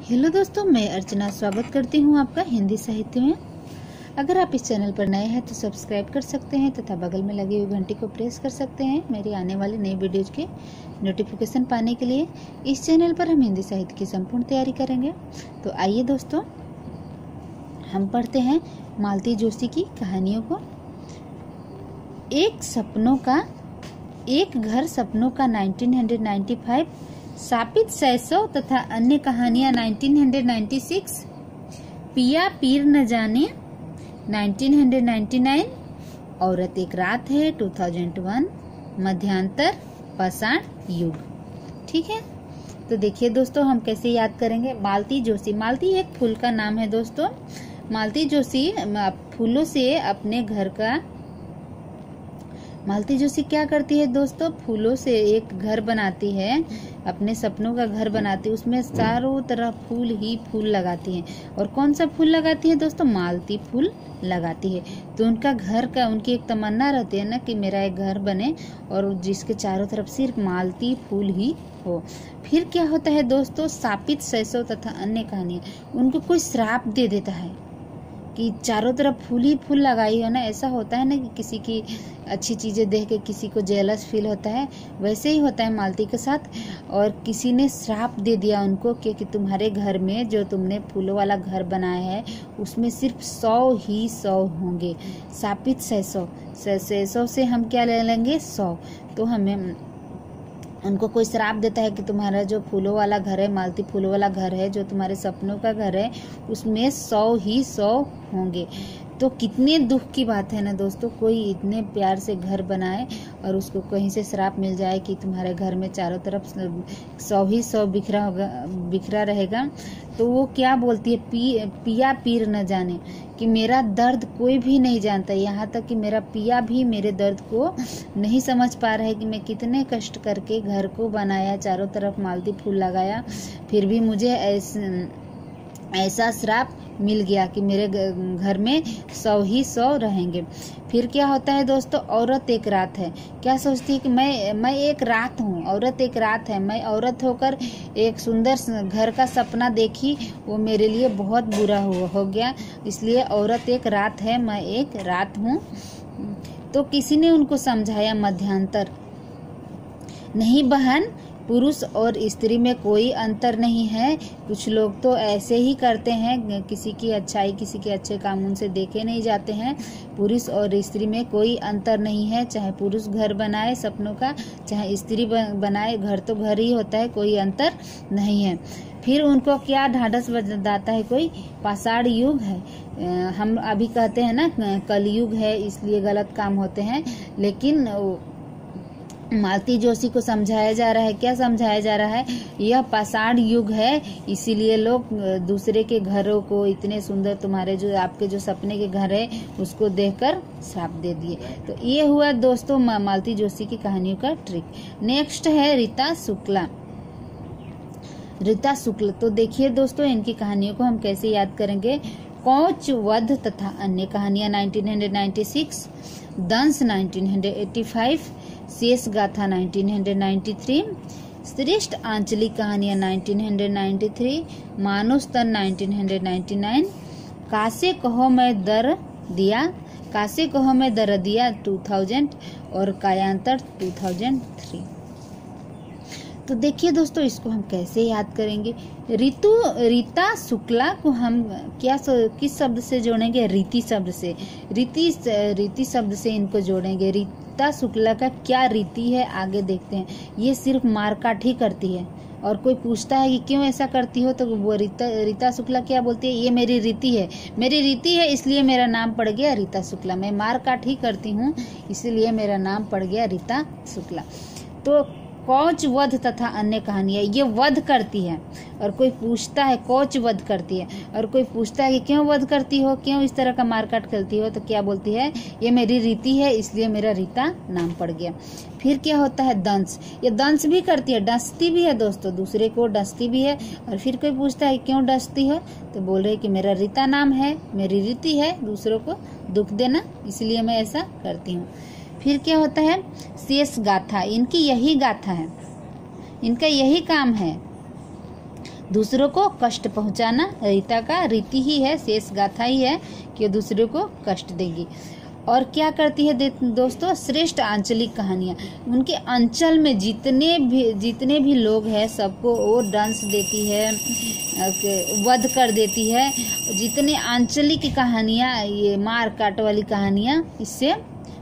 Hello दोस्तों, मैं अर्चना स्वागत करती हूँ आपका हिंदी साहित्य में। अगर आप इस चैनल पर नए हैं तो सब्सक्राइब कर सकते हैं तथा बगल में लगी हुई घंटी को प्रेस कर सकते हैं मेरी आने वाली नई वीडियोज के नोटिफिकेशन पाने के लिए। इस चैनल पर हम हिंदी साहित्य की संपूर्ण तैयारी करेंगे। तो आइए दोस्तों, हम पढ़ते हैं मालती जोशी की कहानियों को। एक घर सपनों का 1995, शापित शैशव तथा अन्य कहानियां 1996, पिया पीर न जाने 1999, औरत एक रात है 2001, मध्यांतर पाषाण युग। ठीक है, तो देखिए दोस्तों, हम कैसे याद करेंगे। मालती जोशी, मालती एक फूल का नाम है दोस्तों। मालती जोशी फूलों से अपने घर का मालती जोशी क्या करती है दोस्तों, फूलों से एक घर बनाती है, अपने सपनों का घर बनाती है। उसमें चारों तरफ फूल ही फूल लगाती है। और कौन सा फूल लगाती है दोस्तों? मालती फूल लगाती है। तो उनका घर का, उनकी एक तमन्ना रहती है ना कि मेरा एक घर बने और जिसके चारों तरफ सिर्फ मालती फूल ही हो। फिर क्या होता है दोस्तों, शापित शैशव तथा अन्य कहानियां, उनको कोई श्राप दे देता है कि चारों तरफ फूल ही फूल लगाई हो ना। ऐसा होता है ना कि किसी की अच्छी चीजें देख के किसी को जेलस फील होता है, वैसे ही होता है मालती के साथ। और किसी ने श्राप दे दिया उनको कि तुम्हारे घर में जो तुमने फूलों वाला घर बनाया है उसमें सिर्फ 100 ही 100 होंगे। शापित शैशव से हम क्या ले लेंगे? 100। तो हमें उनको कोई श्राप देता है कि तुम्हारा जो फूलों वाला घर है, मालती फूलों वाला घर है, जो तुम्हारे सपनों का घर है, उसमें 100 ही 100 होंगे। तो कितने दुख की बात है ना दोस्तों, कोई इतने प्यार से घर बनाए और उसको कहीं से श्राप मिल जाए कि तुम्हारे घर में चारों तरफ 100 ही 100 बिखरा रहेगा। तो वो क्या बोलती है, पिया पीर न जाने, कि मेरा दर्द कोई भी नहीं जानता। यहाँ तक कि मेरा पिया भी मेरे दर्द को नहीं समझ पा रहा है कि मैं कितने कष्ट करके घर को बनाया, चारों तरफ मालती फूल लगाया, फिर भी मुझे ऐसा श्राप मिल गया कि मेरे घर में 100 ही 100 रहेंगे। फिर क्या होता है दोस्तों, औरत एक रात है। क्या सोचती है कि मैं एक रात हूँ, औरत एक रात है। मैं औरत होकर एक सुंदर घर का सपना देखी, वो मेरे लिए बहुत बुरा हो गया, इसलिए औरत एक रात है, मैं एक रात हूँ। तो किसी ने उनको समझाया, मध्यांतर नहीं बहन, पुरुष और स्त्री में कोई अंतर नहीं है। कुछ लोग तो ऐसे ही करते हैं, किसी की अच्छाई, किसी के अच्छे काम उनसे देखे नहीं जाते हैं। पुरुष और स्त्री में कोई अंतर नहीं है, चाहे पुरुष घर बनाए सपनों का, चाहे स्त्री बनाए, घर तो घर ही होता है, कोई अंतर नहीं है। फिर उनको क्या ढाढ़स बजाता है, कोई पाषाण युग है। हम अभी कहते हैं ना कलयुग है, इसलिए गलत काम होते हैं, लेकिन मालती जोशी को समझाया जा रहा है, क्या समझाया जा रहा है, यह पाषाण युग है, इसीलिए लोग दूसरे के घरों को, इतने सुंदर तुम्हारे जो आपके जो सपने के घर है उसको देखकर श्राप दे दिए। तो ये हुआ दोस्तों मालती जोशी की कहानियों का ट्रिक। नेक्स्ट है रीता शुक्ला। तो देखिए दोस्तों, इनकी कहानियों को हम कैसे याद करेंगे। कौच वध तथा अन्य कहानियां 1996, दंश 1985, शेष गाथा 1993, श्रेष्ठ आंचलिक कहानियां 1993, मानुस्तन 1999, कासे कहो मैं दर दिया 2000 और कायांतर 2003। तो देखिए दोस्तों, इसको हम कैसे याद करेंगे। रीता शुक्ला को हम किस शब्द से जोड़ेंगे? रीति शब्द से। रीति शब्द से इनको जोड़ेंगे। रीता शुक्ला का क्या रीति है, आगे देखते हैं। ये सिर्फ मारकाट ही करती है, और कोई पूछता है कि क्यों ऐसा करती हो, तो वो रीता शुक्ला क्या बोलती है, ये मेरी रीति है, इसलिए मेरा नाम पड़ गया रीता शुक्ला। मैं मारकाट ही करती हूँ, इसलिए मेरा नाम पड़ गया रीता शुक्ला। तो कौच वध तथा अन्य कहानियां, ये वध करती है, और कोई पूछता है, कौच वध करती है, और कोई पूछता है कि क्यों वध करती हो, क्यों इस तरह का मारकाट करती हो, तो क्या बोलती है, ये मेरी रीति है, इसलिए मेरा रीता नाम पड़ गया। फिर क्या होता है, दंश। ये दंश भी करती है, डसती भी है दोस्तों, दूसरे को डसती भी है। और फिर कोई पूछता है क्यों डसती हो, तो बोल रहे कि मेरा रीता नाम है, मेरी रीति है दूसरों को दुख देना, इसलिए मैं ऐसा करती हूँ। फिर क्या होता है, शेष गाथा। इनकी यही गाथा है, इनका यही काम है। दूसरों को कष्ट पहुंचाना रीता का रीति ही है, शेष गाथा ही है कि वो दूसरों को कष्ट देगी। और क्या करती है दोस्तों, श्रेष्ठ आंचलिक कहानियाँ, उनके अंचल में जितने भी लोग हैं सबको वो डांस देती है, वध कर देती है। जितने आंचलिक कहानियाँ, ये मार काट वाली कहानियाँ, इससे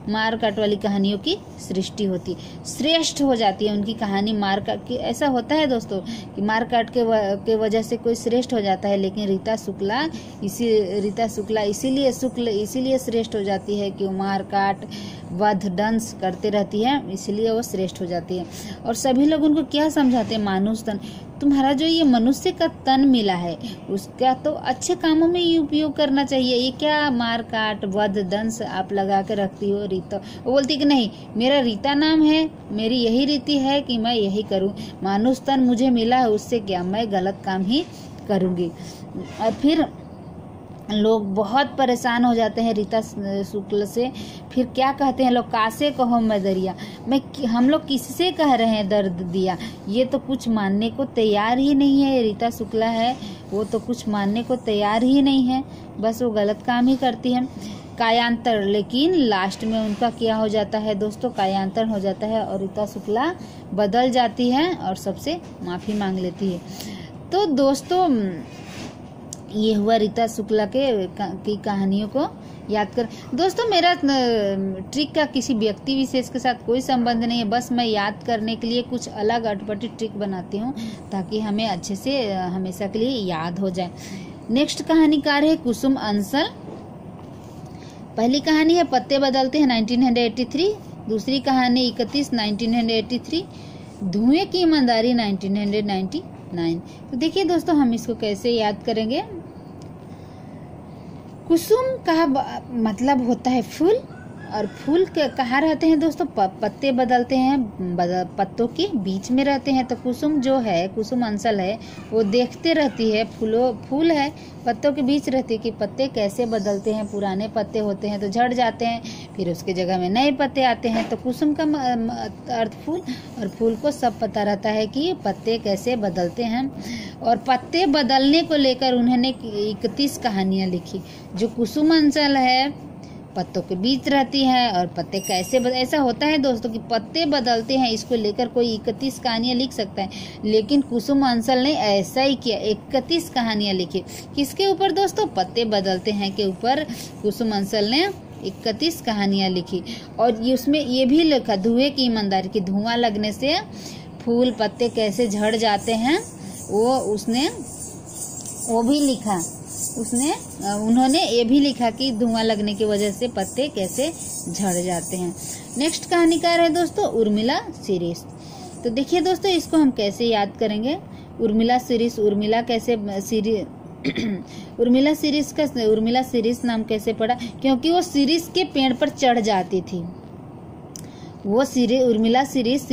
मार काट वाली कहानियों की सृष्टि होती है, श्रेष्ठ हो जाती है उनकी कहानी। मार काट की ऐसा होता है दोस्तों कि मार काट के वजह से कोई श्रेष्ठ हो जाता है, लेकिन रीता शुक्ला इसीलिए श्रेष्ठ हो जाती है कि वो मार काट वध दंश करते रहती है, इसलिए वो श्रेष्ठ हो जाती है। और सभी लोग उनको क्या समझाते हैं, मानुष तन, तुम्हारा जो ये मनुष्य का तन मिला है उसका तो अच्छे कामों में ही उपयोग करना चाहिए, ये क्या मार काट वध दंश आप लगा के रखती हो रीता। वो बोलती कि नहीं, मेरा रीता नाम है, मेरी यही रीति है कि मैं यही करूं, मानुष तन मुझे मिला है, उससे क्या मैं गलत काम ही करूंगी। और फिर लोग बहुत परेशान हो जाते हैं रीता शुक्ल से। फिर क्या कहते हैं लोग, कासे कहो मैं दरिया, हम लोग किससे कह रहे हैं दर्द दिया, ये तो कुछ मानने को तैयार ही नहीं है। रीता शुक्ला है वो तो कुछ मानने को तैयार ही नहीं है, बस वो गलत काम ही करती है। कायांतर, लेकिन लास्ट में उनका क्या हो जाता है दोस्तों, कायांतर हो जाता है और रीता शुक्ला बदल जाती है और सबसे माफ़ी मांग लेती है। तो दोस्तों ये हुआ रीता शुक्ला की कहानियों को याद कर। दोस्तों मेरा ट्रिक का किसी व्यक्ति विशेष के साथ कोई संबंध नहीं है, बस मैं याद करने के लिए कुछ अलग अटपटी ट्रिक बनाती हूँ ताकि हमें अच्छे से हमेशा के लिए याद हो जाए। नेक्स्ट कहानीकार है कुसुम अंसल। पहली कहानी है पत्ते बदलते हैं 1983, दूसरी कहानी 31 1983, धुएं की ईमानदारी 1999। तो देखिए दोस्तों हम इसको कैसे याद करेंगे। कुसुम का मतलब होता है फूल, और फूल कहाँ रहते हैं दोस्तों, पत्ते बदलते हैं, पत्तों के बीच में रहते हैं। तो कुसुम जो है, कुसुम अंसल है, वो देखते रहती है, फूल है पत्तों के बीच रहती है कि पत्ते कैसे बदलते हैं। पुराने पत्ते होते हैं तो झड़ जाते हैं, फिर उसके जगह में नए पत्ते आते हैं। तो कुसुम का अर्थ फूल, और फूल को सब पता रहता है कि पत्ते कैसे बदलते हैं। और पत्ते बदलने को लेकर उन्होंने 31 कहानियाँ लिखी। जो कुसुम अंसल है पत्तों के बीच रहती है, और पत्ते कैसे ऐसा होता है दोस्तों कि पत्ते बदलते हैं, इसको लेकर कोई 31 कहानियाँ लिख सकता है, लेकिन कुसुम अंसल ने ऐसा ही किया, 31 कहानियाँ लिखी। किसके ऊपर दोस्तों, पत्ते बदलते हैं के ऊपर कुसुम अंसल ने 31 कहानियाँ लिखी। और ये उसमें ये भी लिखा धुएं की ईमानदारी की, धुआं लगने से फूल पत्ते कैसे झड़ जाते हैं, वो भी लिखा उन्होंने ये भी लिखा कि धुआं लगने की वजह से पत्ते कैसे झड़ जाते हैं। नेक्स्ट कहानीकार है दोस्तों उर्मिला सीरीज। तो देखिए दोस्तों इसको हम कैसे याद करेंगे। उर्मिला सीरीज, उर्मिला सीरीज नाम कैसे पड़ा, क्योंकि वो सीरीज के पेड़ पर चढ़ जाती थी। वो उर्मिला सीरीज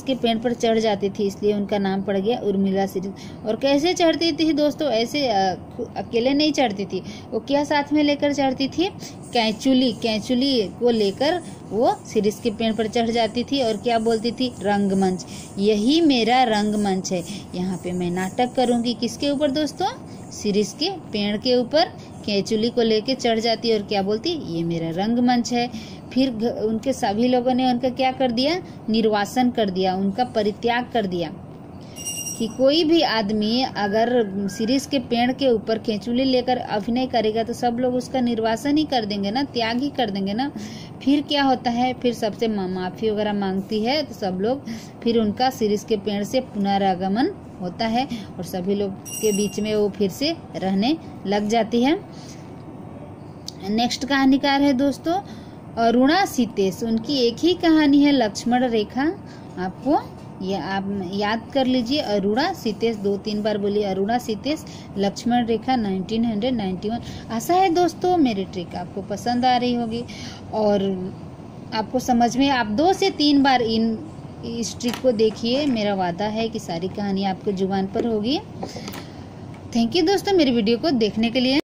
के पेड़ पर चढ़ जाती थी, इसलिए उनका नाम पड़ गया उर्मिला सीरीज। और कैसे चढ़ती थी दोस्तों, ऐसे अकेले नहीं चढ़ती थी, वो क्या साथ में लेकर चढ़ती थी, कैंचुली को लेकर वो सीरीज के पेड़ पर चढ़ जाती थी। और क्या बोलती थी, रंगमंच, यही मेरा रंगमंच है, यहाँ पे मैं नाटक करूंगी। किसके ऊपर दोस्तों, सीरीज के पेड़ के ऊपर कैंचुली को लेके चढ़ जाती और क्या बोलती, ये मेरा रंगमंच है। फिर उनके सभी लोगों ने उनका क्या कर दिया, निर्वासन कर दिया, उनका परित्याग कर दिया कि कोई भी आदमी अगर सीरीज के पेड़ के ऊपर कैंचुली लेकर अभिनय करेगा तो सब लोग उसका निर्वासन ही कर देंगे ना, त्याग ही कर देंगे ना। फिर क्या होता है, फिर सबसे माफी वगैरह मांगती है तो सब लोग, फिर उनका सीरीज के पेड़ से पुनरागमन होता है और सभी लोग के बीच में वो फिर से रहने लग जाती है। नेक्स्ट कहानीकार है दोस्तों अरुणा सीतेश। उनकी एक ही कहानी है लक्ष्मण रेखा, आपको ये आप याद कर लीजिए। अरुणा सीतेश 2-3 बार बोलिए, अरुणा सीतेश लक्ष्मण रेखा 1991। आशा है दोस्तों मेरी ट्रिक आपको पसंद आ रही होगी और आपको समझ में, आप 2 से 3 बार इस ट्रिक को देखिए, मेरा वादा है कि सारी कहानी आपको जुबान पर होगी। थैंक यू दोस्तों मेरी वीडियो को देखने के लिए।